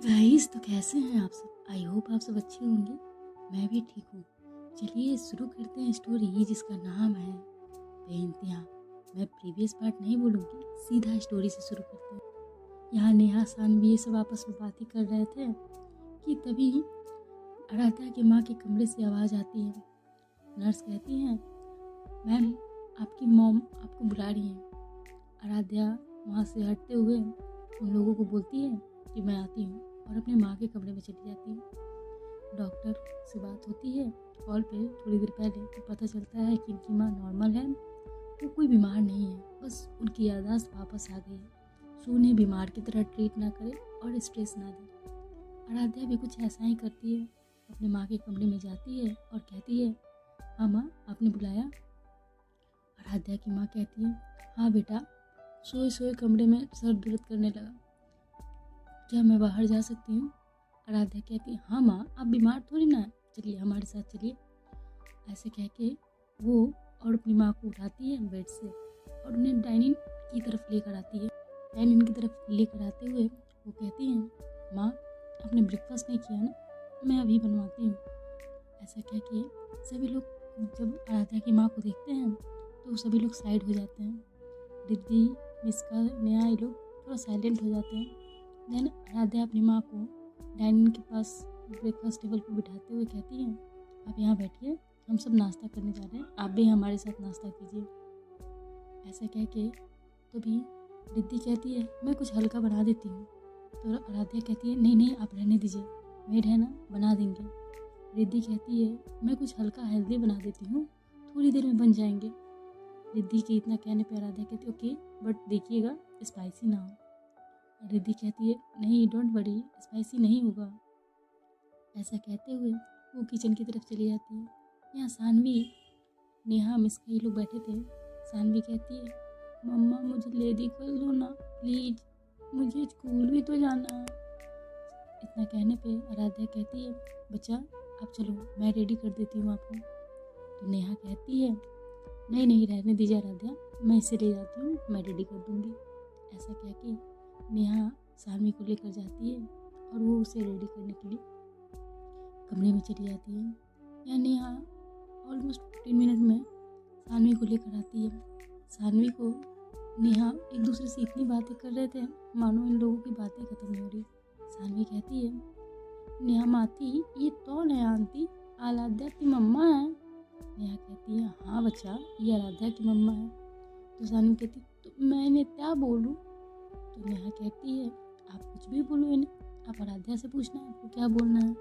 Guys, तो कैसे हैं आप सब? आई होप आप सब अच्छे होंगे। मैं भी ठीक हूँ। चलिए शुरू करते हैं स्टोरी जिसका नाम है बेइंतहा। मैं प्रीवियस पार्ट नहीं बोलूँगी, सीधा स्टोरी से शुरू करते हैं। यहाँ नेहा सानवी ये सब आपस में बातें कर रहे थे कि तभी आराध्या की माँ के कमरे से आवाज़ आती है। नर्स कहती हैं, मैम आपकी मॉम आपको बुला रही हैं। आराध्या वहाँ से हटते हुए उन लोगों को बोलती है कि मैं आती हूँ, और अपने माँ के कमरे में चली जाती हूँ। डॉक्टर से बात होती है कॉल पे थोड़ी देर पहले, तो पता चलता है कि इनकी माँ नॉर्मल है, वो कोई बीमार नहीं है, बस उनकी याददाश्त वापस आ गई है। सो उन्हें बीमार की तरह ट्रीट ना करे और स्ट्रेस ना दे। आराध्या भी कुछ ऐसा ही करती है, अपने माँ के कमरे में जाती है और कहती है, हाँ माँ आपने बुलाया? आराध्या की माँ कहती है, हाँ बेटा, सोए सोए कमरे में सर दर्द करने लगा, क्या मैं बाहर जा सकती हूँ? आराध्या कहती है, हाँ माँ आप बीमार थोड़ी ना, चलिए हमारे साथ चलिए। ऐसे कह के वो और अपनी माँ को उठाती है बेड से और उन्हें डाइनिंग की तरफ लेकर आती है। डाइनिंग की तरफ लेकर आते हुए वो कहती हैं, माँ आपने ब्रेकफास्ट नहीं किया ना, मैं अभी बनवाती हूँ। ऐसा कह के सभी लोग जब आराध्या की माँ को देखते हैं तो सभी लोग साइड हो जाते हैं। रिद्धि, मिस्का, नेहा ये लोग थोड़ा साइलेंट हो जाते हैं। देन आराध्या अपनी माँ को डाइनिंग के पास ब्रेकफास्ट टेबल पर बिठाते हुए कहती हैं, आप यहाँ बैठिए, हम सब नाश्ता करने जा रहे हैं, आप भी हमारे साथ नाश्ता कीजिए। ऐसा कह के तो भी रिद्धि कहती है, मैं कुछ हल्का बना देती हूँ। तो आराध्या कहती है, नहीं नहीं आप रहने दीजिए, मेड है ना, बना देंगे। रिद्धि कहती है, मैं कुछ हल्का हेल्दी बना देती हूँ, थोड़ी देर में बन जाएंगे। रिद्धि के इतना कहने पर आराध्या कहती है, ओके बट देखिएगा स्पाइसी ना हो। रिद्धि कहती है, नहीं डोंट वरी, स्पाइसी नहीं होगा। ऐसा कहते हुए वो किचन की तरफ चली जाती है। यहाँ सानवी, नेहा, मिस्का ये लोग बैठे थे। सानवी कहती है, मम्मा मुझे लेडी कर दो ना प्लीज, मुझे स्कूल भी तो जाना है। इतना कहने पे आराध्या कहती है, बच्चा आप चलो मैं रेडी कर देती हूँ आपको। तो नेहा कहती है, नहीं नहीं रहने दीजिए आराध्या, मैं इसे ले जाती हूँ, मैं रेडी कर दूँगी। ऐसा कह के नेहा सानवी को लेकर जाती है और वो उसे रेडी करने के लिए कमरे में चली जाती है। या नेहा ऑलमोस्ट 15 मिनट में सानवी को लेकर आती है। सानवी को नेहा एक दूसरे से इतनी बातें कर रहे थे मानो इन लोगों की बातें खत्म नहीं हो रही। सानवी कहती है, नेहा माती ये कौन है आंटी? आराध्या की मम्मा है। नेहा कहती है, हाँ बच्चा ये आराध्या की मम्मा है। तो सानवी कहती, तो मैंने क्या बोलूँ? तो नेहा कहती है, आप कुछ भी बोलो इन्हें, आप आराध्या से पूछना आपको क्या बोलना है।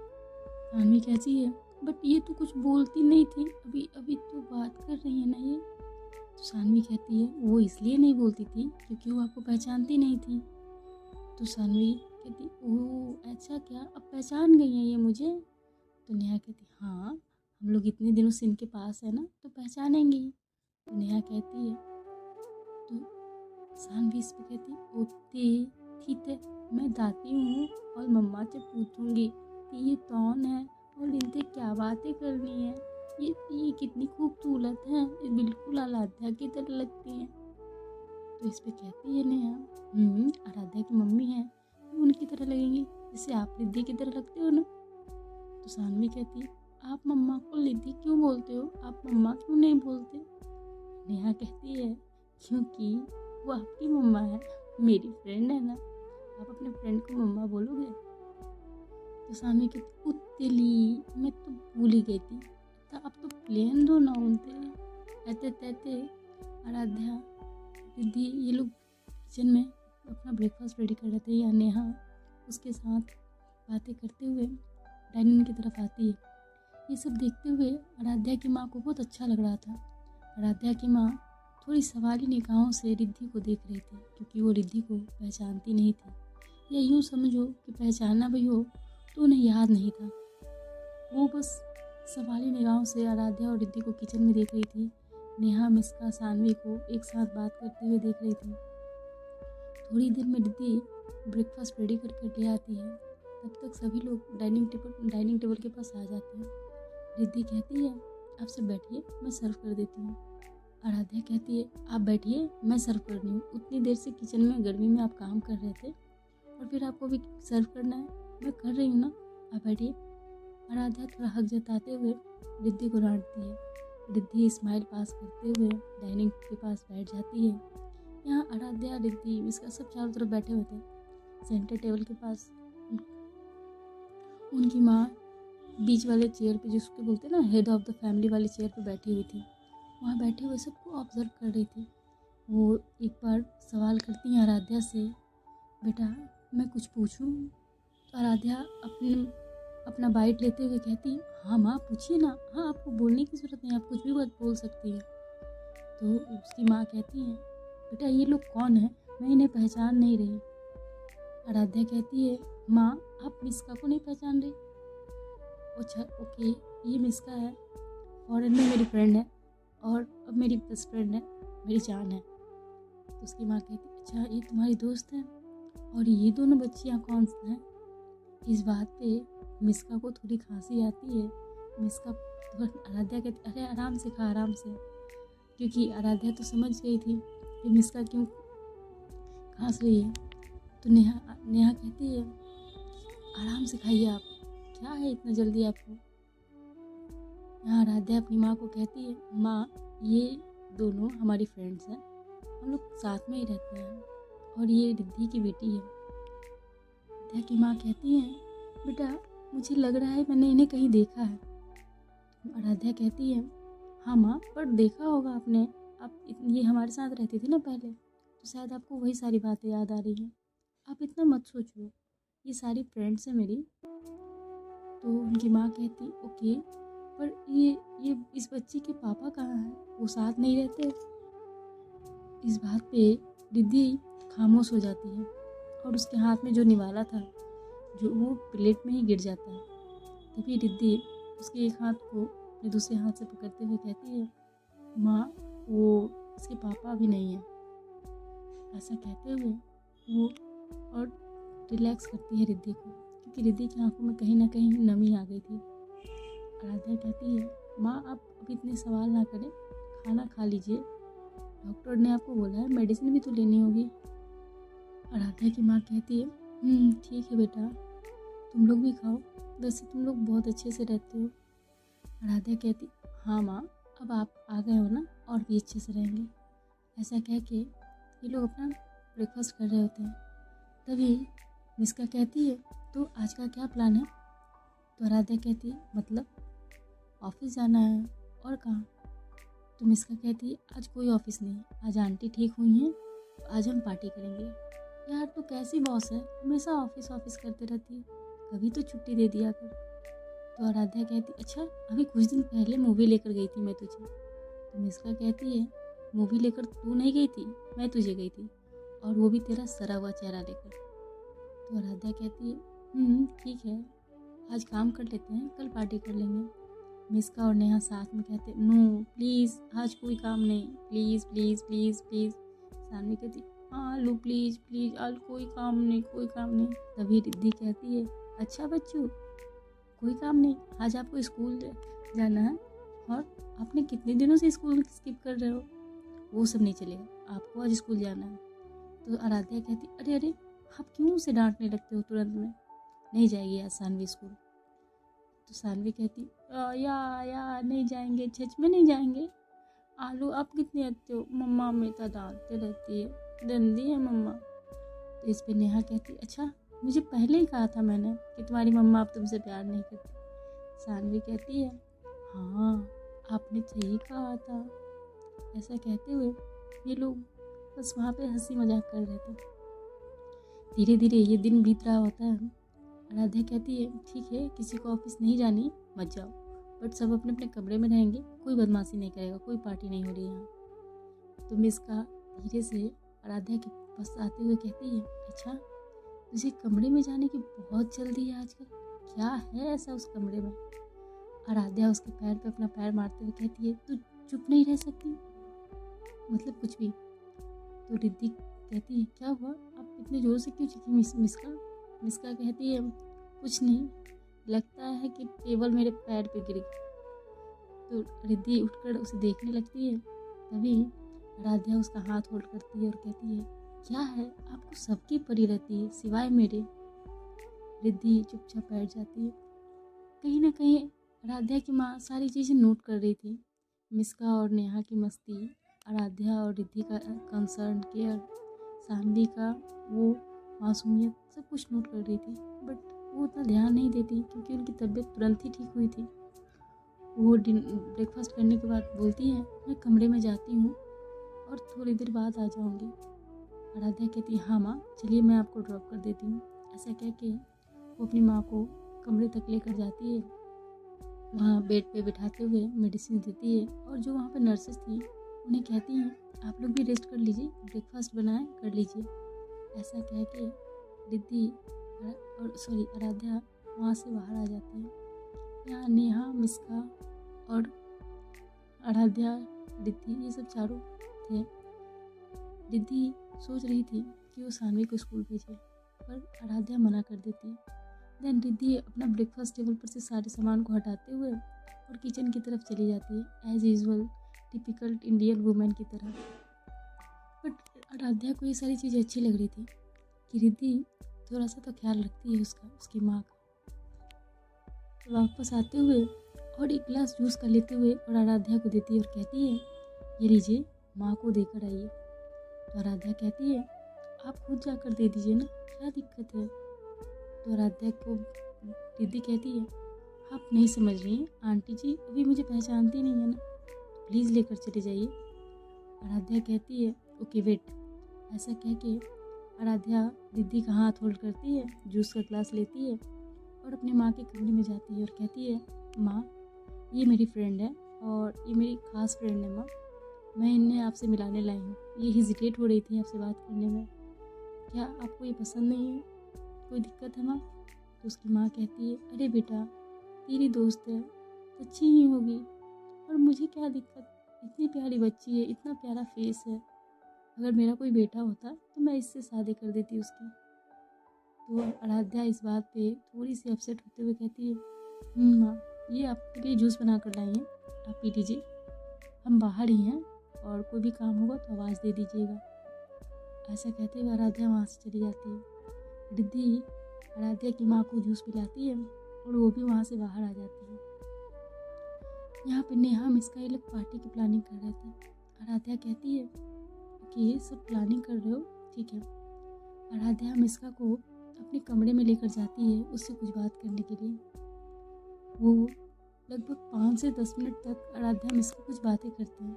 सानवी कहती है, बट ये तो कुछ बोलती नहीं थी, अभी अभी तो बात कर रही है ना ये। तो सानवी कहती है, वो इसलिए नहीं बोलती थी क्योंकि वो आपको पहचानती नहीं थी। तो सानवी कहती, ओह अच्छा क्या, अब पहचान गई है ये मुझे? तो नेहा कहती, हाँ हम लोग इतने दिनों से इनके पास है ना, तो पहचानेंगे ही। तो नेहा कहती है, तो सानवी इस पर कहती, ओके ठीक है, मैं जाती हूँ और मम्मा से पूछूंगी कि ये कौन है और इनसे क्या बातें करनी है। ये कितनी खूबसूरत हैं, ये बिल्कुल आराध्या की तरह लगती हैं। तो इस पे कहती है नेहा, आराध्या की मम्मी है, उनकी तरह लगेंगी जैसे आप रिद्धि की तरह लगते हो ना। तो सानवी कहती, आप मम्मा को रिद्धि क्यों बोलते हो, आप मम्मा क्यों नहीं बोलते? नेहा कहती है, क्योंकि वो आपकी मम्मा है, मेरी फ्रेंड है ना, आप अपने फ्रेंड को मम्मा बोलोगे? तो सानवी कहती, उतली मैं तो भूल ही गई थी, तो अब तो प्लेन दो ना उनते। कहते कहते आराध्या, रिद्धि ये लोग किचन में अपना ब्रेकफास्ट रेडी कर रहे थे। या नेहा उसके साथ बातें करते हुए डाइनिंग की तरफ आती है। ये सब देखते हुए आराध्या की माँ को बहुत अच्छा लग रहा था। आराध्या की माँ थोड़ी सवाली निगाहों से रिद्धि को देख रही थी क्योंकि वो रिद्धि को पहचानती नहीं थी, या यूँ समझो कि पहचाना भी हो तो उन्हें याद नहीं था। वो बस सवाली निगाहों से आराध्या और रिद्धि को किचन में देख रही थी। नेहा, मिस्का, सानवी को एक साथ बात करते हुए देख रही थी। थोड़ी देर में रिद्धि ब्रेकफास्ट रेडी करके ले आती है। तब तक सभी लोग डाइनिंग टेबल के पास आ जाते हैं। रिद्धि कहती है, आप सब बैठिए, मैं सर्व कर देती हूँ। आराध्या कहती है, आप बैठिए, मैं सर्व कर रही हूँ, उतनी देर से किचन में गर्मी में आप काम कर रहे थे और फिर आपको भी सर्व करना है। मैं कर रही हूँ ना, आप बैठिए। आराध्या थोड़ा हक जताते हुए रिद्धि को डांटती है। रिद्धि स्माइल पास करते हुए डाइनिंग के पास बैठ जाती है। यहाँ आराध्या, रिद्धि, मिस्का सब चारों तरफ बैठे हुए थे। सेंटर टेबल के पास उनकी माँ बीच वाले चेयर पे, जिसको बोलते हैं ना हेड ऑफ द फैमिली वाली चेयर पे बैठी हुई थी। वहाँ बैठे हुए सबको ऑब्जर्व कर रही थी। वो एक बार सवाल करती हैं आराध्या से, बेटा मैं कुछ पूछूं? तो आराध्या अपना बाइट लेते हुए कहती, हाँ माँ पूछिए ना, हाँ आपको बोलने की ज़रूरत नहीं, आप कुछ भी बात बोल सकती हैं। तो उसकी माँ कहती है, बेटा ये लोग कौन है, मैं इन्हें पहचान नहीं रही। आराध्या कहती है, माँ आप मिस्का को नहीं पहचान रही? अच्छा ओके, ये मिस्का है, फॉरेन में मेरी फ्रेंड है और अब मेरी बेस्ट फ्रेंड है, मेरी जान है। तो उसकी माँ कहती, अच्छा ये तुम्हारी दोस्त है, और ये दोनों बच्चियाँ कौन हैं? इस बात पे मिस्का को थोड़ी खांसी आती है। मिस्का आराध्या कहती, अरे आराम से खा, आराम से, क्योंकि आराध्या तो समझ गई थी कि मिस्का क्यों खांस रही है। तो नेहा कहती है, आराम से खाइए आप, क्या है इतना जल्दी आपको? यहाँ आराध्या अपनी माँ को कहती है, माँ ये दोनों हमारी फ्रेंड्स हैं, हम लोग साथ में ही रहते हैं, और ये रिद्धि की बेटी है। आराध्या की माँ कहती है, बेटा मुझे लग रहा है मैंने इन्हें कहीं देखा है। आराध्या कहती है, हाँ माँ, पर देखा होगा आपने, ये हमारे साथ रहती थी ना पहले, तो शायद आपको वही सारी बातें याद आ रही हैं। आप इतना मत सोचो, ये सारी फ्रेंड्स हैं मेरी। तो उनकी माँ कहती, ओके, पर ये इस बच्ची के पापा कहाँ हैं, वो साथ नहीं रहते? इस बात पे रिद्धि खामोश हो जाती है, और उसके हाथ में जो निवाला था, जो वो प्लेट में ही गिर जाता है। तभी रिद्धि उसके एक हाथ को अपने दूसरे हाथ से पकड़ते हुए कहती है, माँ वो इसके पापा भी नहीं हैं। ऐसा कहते हुए वो और रिलैक्स करती है रिद्धि को, क्योंकि रिद्धि की आंखों में कहीं ना कहीं नमी आ गई थी। आराध्या कहती है, माँ आप अब इतने सवाल ना करें, खाना खा लीजिए, डॉक्टर ने आपको बोला है मेडिसिन भी तो लेनी होगी। आराध्या की माँ कहती है, ठीक है बेटा, तुम लोग भी खाओ, वैसे तुम लोग बहुत अच्छे से रहते हो। आराध्या कहती, हाँ माँ, अब आप आ गए हो ना, और भी अच्छे से रहेंगे। ऐसा कह के ये लोग अपना ब्रेकफास्ट कर रहे होते हैं। तभी मिस्का कहती है, तो आज का क्या प्लान है? तो आराध्या कहती है, मतलब ऑफिस जाना है, और कहाँ? तो मिस्का कहती है, आज कोई ऑफिस नहीं, आज आंटी ठीक हुई हैं, तो आज हम पार्टी करेंगे। यार तू कैसी बॉस है, हमेशा ऑफिस ऑफिस करते रहती है, कभी तो छुट्टी दे दिया कर। तो आराध्या कहती, अच्छा अभी कुछ दिन पहले मूवी लेकर गई थी मैं तुझे। तो मिस्का कहती है, मूवी लेकर तू नहीं गई थी, मैं तुझे गई थी, और वो भी तेरा सरा हुआ चेहरा लेकर। तो आराध्या कहती है, ठीक है, आज काम कर लेते हैं, कल पार्टी कर लेंगे। मिस्का और नेहा साथ में कहते, नो प्लीज़, आज कोई काम नहीं, please please please please. Saanvi कहती, हाँ लो प्लीज़ प्लीज़, आज कोई काम नहीं, कोई काम नहीं। तभी रिद्धि कहती है, अच्छा बच्चों, कोई काम नहीं, आज आपको स्कूल जाना है, और आपने कितने दिनों से स्कूल स्किप कर रहे हो, वो सब नहीं चलेगा, आपको आज स्कूल जाना है। तो आराध्या कहती, अरे अरे, आप क्यों उसे डांटने लगते हो तुरंत में? नहीं जाएगी आज सानवी स्कूल। तो सानवी कहती, या नहीं जाएंगे, सच में नहीं जाएंगे? आलू आप कितने अच्छे हो, मम्मा हमेशा डांटते रहती है, गंदी है मम्मा। तो इस पर नेहा कहती, अच्छा मुझे पहले ही कहा था मैंने कि तुम्हारी मम्मा अब तुमसे प्यार नहीं करती। सानवी कहती है, हाँ आपने सही कहा था। ऐसा कहते हुए ये लोग बस वहाँ पे हंसी मजाक कर रहे थे। धीरे धीरे ये दिन बीत रहा होता है। आराध्या कहती है, ठीक है, किसी को ऑफिस नहीं जानी, मत जाओ, बट सब अपने अपने कमरे में रहेंगे, कोई बदमाशी नहीं करेगा, कोई पार्टी नहीं हो रही यहाँ। तो मिस्का धीरे से आराध्या के पास आते हुए कहती है, अच्छा तुझे कमरे में जाने की बहुत जल्दी है आजकल, क्या है ऐसा उस कमरे में? आराध्या उसके पैर पे अपना पैर मारते हुए कहती है, तू चुप नहीं रह सकती, मतलब कुछ भी। तो रिद्धि कहती है, क्या हुआ, आप इतने जोर से क्यों चीखी मिस्का? मिस्का कहती है, कुछ नहीं, लगता है कि टेबल मेरे पैर पे गिर गई। तो रिद्धि उठकर उसे देखने लगती है। तभी आराध्या उसका हाथ होल्ड करती है और कहती है, क्या है, आपको सबकी परी रहती है सिवाय मेरे। रिद्धि चुपचाप बैठ जाती है। कहीं ना कहीं आराध्या की माँ सारी चीज़ें नोट कर रही थी। मिस्का और नेहा की मस्ती, आराध्या और रिद्धि का कंसर्न, केयर, सानवी का वो मासूमियत, सब कुछ नोट कर रही थी। बट वो उतना ध्यान नहीं देती क्योंकि उनकी तबीयत तुरंत ही ठीक हुई थी। वो ब्रेकफास्ट करने के बाद बोलती है, मैं कमरे में जाती हूँ और थोड़ी देर बाद आ जाऊँगी। आराध्या कहती है, हाँ माँ, चलिए मैं आपको ड्रॉप कर देती हूँ। ऐसा कह के वो अपनी माँ को कमरे तक लेकर जाती है। वहाँ बेड पे बिठाते हुए मेडिसिन देती है और जो वहाँ पे नर्सेस थी उन्हें कहती हैं, आप लोग भी रेस्ट कर लीजिए, ब्रेकफास्ट बनाए कर लीजिए। ऐसा कह के रिद्धि और आराध्या वहाँ से बाहर आ जाती है। यहाँ नेहा, मिस्का और आराध्या, रिद्धि, ये सब चारों थे। रिद्धि सोच रही थी कि वो सानवी को स्कूल भेजे, पर आराध्या मना कर देती है। देन रिद्धि अपना ब्रेकफास्ट टेबल पर से सारे सामान को हटाते हुए और किचन की तरफ चली जाती है, as usual typical Indian women की तरह। बट आराध्या को ये सारी चीज़ें अच्छी लग रही थी कि रिद्धि थोड़ा सा तो ख्याल रखती है उसकी माँ का। तो वापस आते हुए और एक गिलास जूस का लेते हुए और आराध्या को देती है और कहती है, ये लीजिए, माँ को देकर आइए। तो आराध्या कहती है, आप खुद जाकर दे दीजिए ना, क्या दिक्कत है। तो आराध्या को रिद्धि कहती है, आप नहीं समझ रही हैं, आंटी जी अभी मुझे पहचानती नहीं है ना, प्लीज़ लेकर चले जाइए। आराध्या कहती है, ओके वेट। ऐसा कह के आराध्या रिद्धि का हाथ होल्ड करती है, जूस का ग्लास लेती है और अपनी माँ के कमरे में जाती है और कहती है, माँ, ये मेरी फ्रेंड है और ये मेरी खास फ्रेंड है माँ, मैं इन्हें आपसे मिलाने लाई हूँ। ये हेजिटेट हो रही थी आपसे बात करने में, क्या आपको ये पसंद नहीं है, कोई दिक्कत है माँ। तो उसकी माँ कहती है, अरे बेटा, तेरी दोस्त है तो अच्छी ही होगी, और मुझे क्या दिक्कत, इतनी प्यारी बच्ची है, इतना प्यारा फेस है, अगर मेरा कोई बेटा होता तो मैं इससे शादी कर देती उसकी। तो आराध्या इस बात पे थोड़ी सी अपसेट होते हुए कहती है, माँ, ये आपके लिए जूस बना कर लाई हैं, आप पी लीजिए, हम बाहर ही हैं और कोई भी काम होगा तो आवाज़ दे दीजिएगा। ऐसा कहते हुए आराध्या वहाँ से चली जाती है। रिद्धि आराध्या की माँ को जूस पिलाती है और वो भी वहाँ से बाहर आ जाती है। यहाँ पे नेहा, मिस्का, ये लोग पार्टी की प्लानिंग कर रहे थे। आराध्या कहती है, ओके, सब प्लानिंग कर रहे हो, ठीक है। आराध्या मिस्का को अपने कमरे में लेकर जाती है उससे कुछ बात करने के लिए। वो लगभग 5 से 10 मिनट तक आराध्या मिस्का कुछ बातें करते हैं।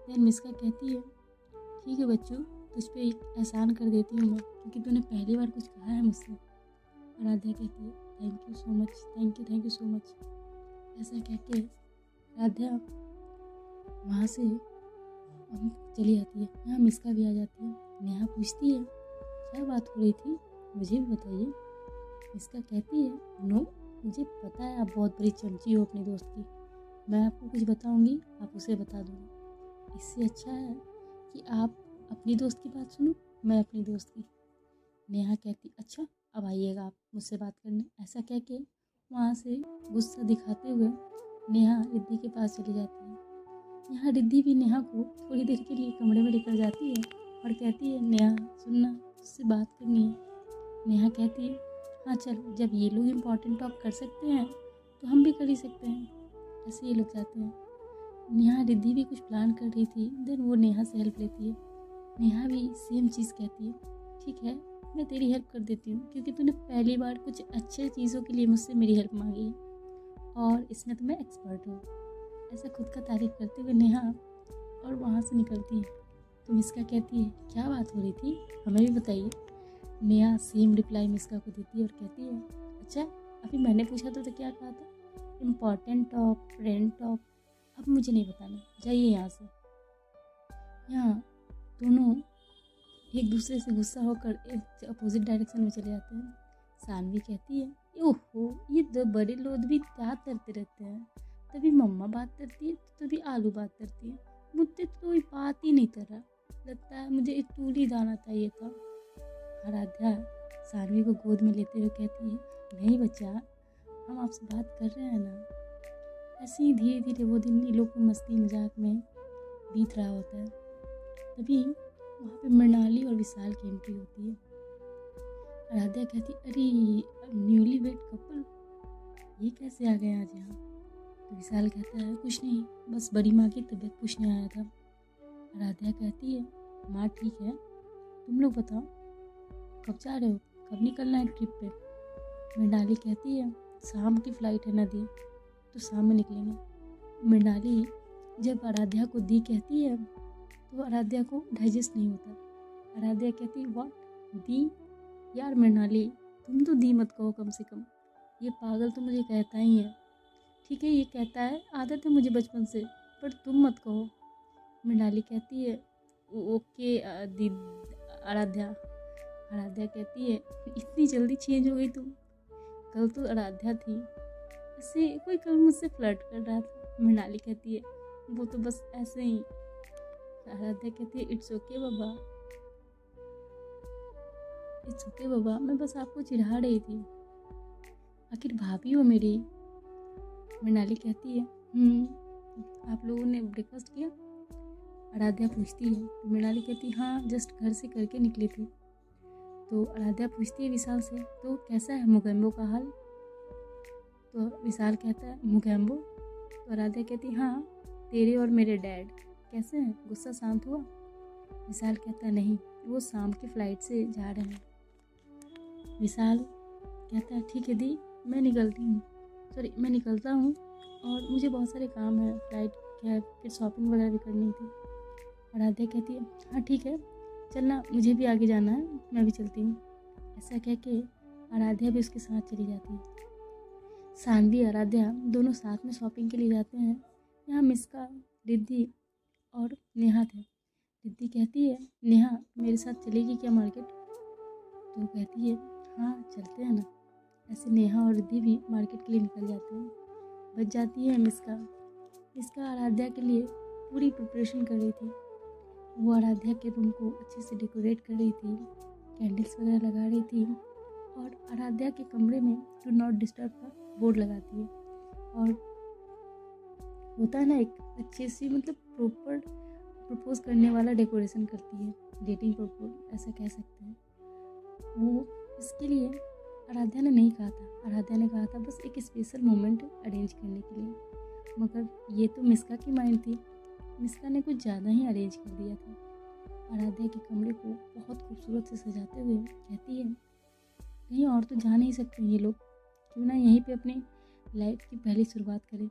देन मिस्का कहती है, ठीक है बच्चों, तुझ पे एक एहसान कर देती हूँ मैं, क्योंकि तूने पहली बार कुछ कहा है मुझसे। आराध्या कहती है, thank you so much, thank you so much. ऐसा कह के आराध्या वहाँ से चली जाती है। यहाँ मिस्का भी आ जाती है। नेहा पूछती है, क्या बात हो रही थी, मुझे भी बताइए। मिस्का कहती है, नो, मुझे पता है आप बहुत बड़ी चमची हो अपनी दोस्त की, मैं आपको कुछ बताऊंगी, आप उसे बता दूंगी, इससे अच्छा है कि आप अपनी दोस्त की बात सुनो, मैं अपनी दोस्त की। नेहा कहती, अच्छा, अब आइएगा आप मुझसे बात करने। ऐसा कह के वहाँ से गुस्सा दिखाते हुए नेहा रिद्धि के पास चली जाती है। यहाँ रिद्धि भी नेहा को थोड़ी देर के लिए कमरे में लेकर जाती है और कहती है, नेहा सुनना, उससे बात करनी है। नेहा कहती है, हाँ चल, जब ये लोग इम्पोर्टेंट टॉक कर सकते हैं तो हम भी कर ही सकते हैं। ऐसे ये लोग जाते हैं। नेहा रिद्धि भी कुछ प्लान कर रही थी, देन वो नेहा से हेल्प लेती है। नेहा भी सेम चीज़ कहती है, ठीक है, मैं तेरी हेल्प कर देती हूँ, क्योंकि तूने पहली बार कुछ अच्छे चीज़ों के लिए मुझसे मेरी हेल्प मांगी है और इसमें तो मैं एक्सपर्ट हूँ। ऐसा खुद का तारीफ करते हुए नेहा और वहाँ से निकलती है। तो मिस्का कहती है, क्या बात हो रही थी, हमें भी बताइए। नेहा सेम रिप्लाई मिस्का को देती है और कहती है, अच्छा, अभी मैंने पूछा तो क्या कहा था, इम्पॉर्टेंट टॉक, फ्रेंड टॉक, अब मुझे नहीं बताना, जाइए यहाँ से। यहाँ दोनों एक दूसरे से गुस्सा होकर एक अपोजिट डायरेक्शन में चले जाते हैं। सानवी कहती है, ओहो, ये दो बड़े लोग भी क्या करते रहते हैं, तभी मम्मा बात करती है तो तभी आलू बात करती है, मुझसे तो कोई बात ही नहीं कर रहा, लगता है मुझे एक तूली दाना चाहिए था। आराध्या सानवी को गोद में लेते हुए कहती है, नहीं बच्चा, हम आपसे बात कर रहे हैं ना। ऐसे ही धीरे धीरे वो दिन इन लोग को मस्ती मजाक में बीत रहा होता है। तभी वहाँ पे मृणाली और विशाल की एंट्री होती है। आराध्या कहती, अरे न्यूली वेड कपल, ये कैसे आ गए आज यहाँ? तो विशाल कहता है कुछ नहीं, बस बड़ी माँ की तबीयत पूछने आया था। आराध्या कहती है माँ ठीक है, तुम लोग बताओ कब जा रहे हो, कब निकलना है ट्रिप पे? मृणाली कहती है शाम की फ़्लाइट है नदी, तो शाम में निकलेंगे। मृणाली जब आराध्या को दी कहती है तो आराध्या को डाइजेस्ट नहीं होता। आराध्या कहती है व्हाट दी? यार मृणाली तुम तो दी मत कहो, कम से कम ये पागल तो मुझे कहता ही है। ठीक है ये कहता है, आदत है मुझे बचपन से, पर तुम मत कहो। मृणाली कहती है ओके दी। आराध्या आराध्या कहती है इतनी जल्दी चेंज हो गई तुम, कल तो आराध्या थी, ऐसे कोई कल मुझसे फ्लर्ट कर रहा था। मृणाली कहती है वो तो बस ऐसे ही। आराध्या कहती है इट्स ओके बाबा, इट्स ओके बाबा, मैं बस आपको चिढ़ा रही थी, आखिर भाभी हो मेरी। मृणाली कहती है आप लोगों ने ब्रेकफास्ट किया? आराध्या पूछती है तो मृणाली कहती है हाँ जस्ट घर से करके निकली थी। तो आराध्या पूछती है विशाल से तो कैसा है मोगेम्बो का हाल? तो विशाल कहता है मोगेम्बो? तो आराध्या कहती है हाँ, तेरे और मेरे डैड कैसे हैं, गुस्सा शांत हुआ? विशाल कहता है नहीं, वो शाम की फ़्लाइट से जा रहे हैं। विशाल कहता है ठीक है दी, मैं निकलता हूँ और मुझे बहुत सारे काम है, फ्लाइट कैब फिर शॉपिंग वगैरह भी करनी थी। आराध्या कहती है हाँ ठीक है चलना, मुझे भी आगे जाना है, मैं भी चलती हूँ। ऐसा कह के आराध्या भी उसके साथ चली जाती है। सानवी आराध्या दोनों साथ में शॉपिंग के लिए जाते हैं। यहाँ मिस्का, रिद्धि और नेहा थे। रिद्धि कहती है नेहा मेरे साथ चलेगी क्या मार्केट? तो कहती है हाँ चलते हैं ना। ऐसे नेहा और रिद्धि भी मार्केट के लिए निकल जाते हैं। बच जाती है मिस्का आराध्या के लिए पूरी प्रिपरेशन कर रही थी। वो आराध्या के रूम को अच्छे से डेकोरेट कर रही थी, कैंडल्स वगैरह लगा रही थी और आराध्या के कमरे में डू नॉट डिस्टर्ब का बोर्ड लगाती है। और होता है ना एक अच्छे से मतलब प्रॉपर प्रपोज करने वाला डेकोरेशन करती है, डेटिंग प्रपोज ऐसा कह सकते हैं। वो इसके लिए आराध्या ने नहीं कहा था, आराध्या ने कहा था बस एक स्पेशल मोमेंट अरेंज करने के लिए, मगर ये तो मिस्का की माइंड थी। मिस्का ने कुछ ज़्यादा ही अरेंज कर दिया था। आराध्या के कमरे को बहुत खूबसूरत से सजाते हुए कहती है कहीं और तो जा नहीं सकते ये लोग, क्यों ना यहीं पे अपनी लाइफ की पहली शुरुआत करें।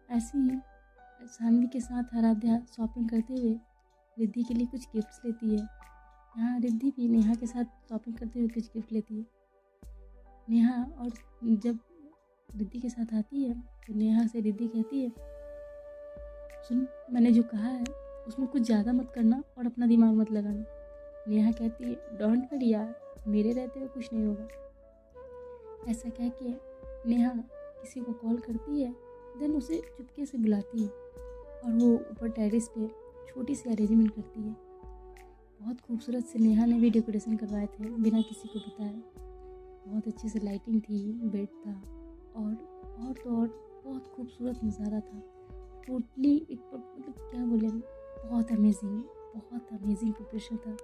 ऐसे ही सानवी के साथ आराध्या शॉपिंग करते हुए रिद्धि के लिए कुछ गिफ्ट्स लेती है। यहाँ रिद्धि भी नेहा के साथ शॉपिंग करते हुए कुछ गिफ्ट लेती है। नेहा और जब रिद्धि के साथ आती है तो नेहा से रिद्धि कहती है सुन मैंने जो कहा है उसमें कुछ ज़्यादा मत करना और अपना दिमाग मत लगाना। नेहा कहती है डोंट वरी यार, मेरे रहते हुए कुछ नहीं होगा। ऐसा कह के नेहा किसी को कॉल करती है, देन उसे चुपके से बुलाती है और वो ऊपर टेरेस पे छोटी सी अरेंजमेंट करती है। बहुत खूबसूरत से नेहा ने भी डेकोरेशन करवाए थे बिना किसी को बताए। बहुत अच्छे से लाइटिंग थी, बेड था और तो और बहुत खूबसूरत नज़ारा था। टोटली एक मतलब क्या बोले, बहुत अमेजिंग प्रिपरेशन था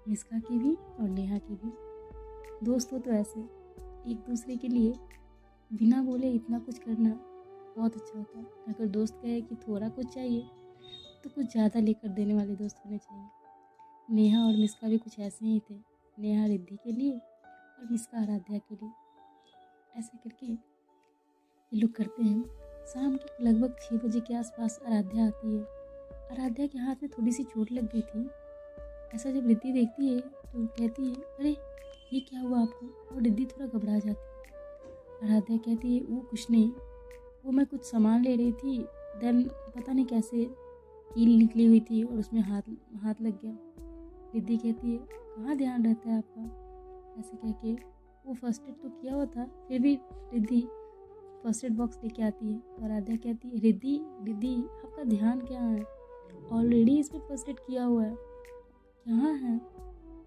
मिस्का की भी और नेहा की भी। दोस्त हो तो ऐसे एक दूसरे के लिए बिना बोले इतना कुछ करना बहुत अच्छा होता है। अगर दोस्त कहे कि थोड़ा कुछ चाहिए तो कुछ ज़्यादा लेकर देने वाले दोस्त होने चाहिए। नेहा और मिस्का भी कुछ ऐसे ही थे, नेहा रिद्धि के लिए और मिस्का आराध्या के लिए। ऐसे करके ये लोग करते हैं। शाम के लगभग 6 बजे के आसपास आराध्या आती है। आराध्या के हाथ में थोड़ी सी चोट लग गई थी। ऐसा जब रिद्धि देखती है तो कहती है अरे ये क्या हुआ आपको, और रिद्धि थोड़ा घबरा जाती है। आराध्या कहती है वो कुछ नहीं, वो मैं कुछ सामान ले रही थी, देन पता नहीं कैसे कील निकली हुई थी और उसमें हाथ लग गया। रिद्धि कहती है कहाँ ध्यान रहता है आपका। ऐसे कह के वो फर्स्ट एड तो किया हुआ था, फिर भी रिद्धि फर्स्ट एड बॉक्स लेके आती है। तो आराध्या कहती है रिद्धि आपका ध्यान क्या है, ऑलरेडी इसमें फर्स्ट एड किया हुआ है, कहाँ है?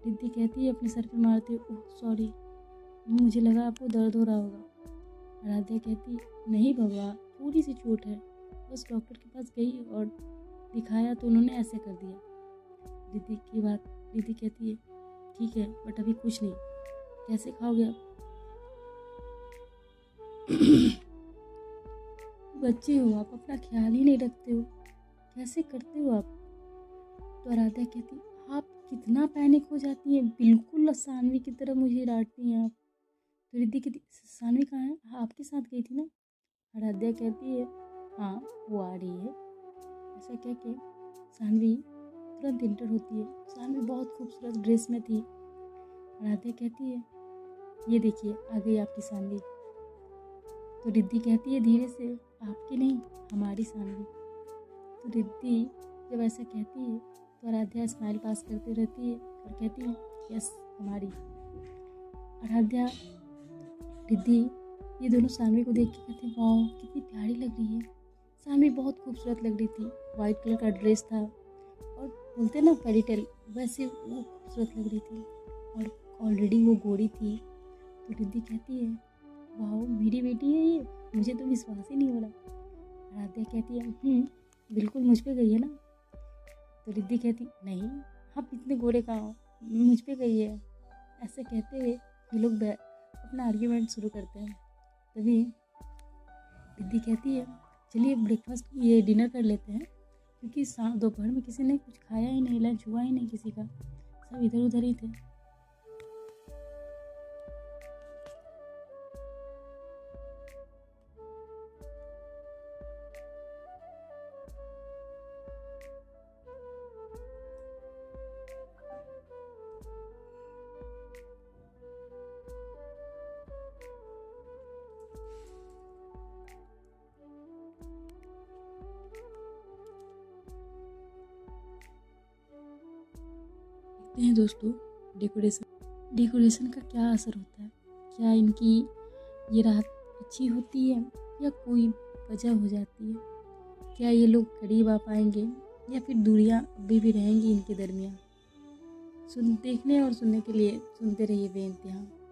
रिद्धि कहती है अपने सर पे मारते ओह सॉरी, मुझे लगा आपको दर्द हो रहा होगा। आराध्या कहती नहीं बाबा, थोड़ी सी चोट है, बस डॉक्टर के पास गई और दिखाया तो उन्होंने ऐसे कर दिया। रिद्धि कहती है ठीक है बट अभी कुछ नहीं, कैसे खाओगे आप? बच्चे हो आप, अपना ख्याल ही नहीं रखते हो, कैसे करते हो आप? तो आराध्या कहती, आप कितना पैनिक हो जाती हैं, बिल्कुल सानवी की तरह मुझे डांटती हैं आप। तो रिद्धि कहती, सानवी कहाँ है, आपके साथ गई थी ना? आराध्या कहती है, हाँ वो आ रही है। ऐसा कह के सानवी तुरंत इंटर होती है। सानवी बहुत खूबसूरत ड्रेस में थी। आराध्या कहती है, ये देखिए आ गई आपकी सानवी। तो रिद्धि कहती है धीरे से, आपकी नहीं हमारी सानवी। तो रिद्धि जब ऐसा कहती है तो आराध्या स्माइल पास करती रहती है और कहती है, यस हमारी। आराध्या, रिद्धि ये दोनों सानवी को देख के कहते हैं, वाह कितनी प्यारी लग रही है। सानवी बहुत खूबसूरत लग रही थी, वाइट कलर का ड्रेस था और बोलते ना फेरी टेल, वैसे वो खूबसूरत लग रही थी और ऑलरेडी वो गोरी थी। तो रिद्धि कहती है, वाह मेरी बेटी है ये, मुझे तो विश्वास ही नहीं हो रहा। आराध्या कहती है, बिल्कुल मुझ पे गई है ना? तो रिद्धि कहती, नहीं आप इतने गोरे कहाँ हो, मुझ पे गई है। ऐसे कहते हुए ये लोग अपना आर्ग्यूमेंट शुरू करते हैं। तभी रिद्धि कहती है, चलिए ब्रेकफास्ट ये डिनर कर लेते हैं, क्योंकि दोपहर में किसी ने कुछ खाया ही नहीं, लंच हुआ ही नहीं किसी का, सब इधर उधर ही थे। देखते हैं दोस्तों डेकोरेशन का क्या असर होता है। क्या इनकी ये रात अच्छी होती है या कोई वजह हो जाती है? क्या ये लोग करीब आ पाएंगे या फिर दूरियां अभी भी रहेंगी इनके दरमियान? देखने और सुनने के लिए सुनते रहिए बेइंतहा।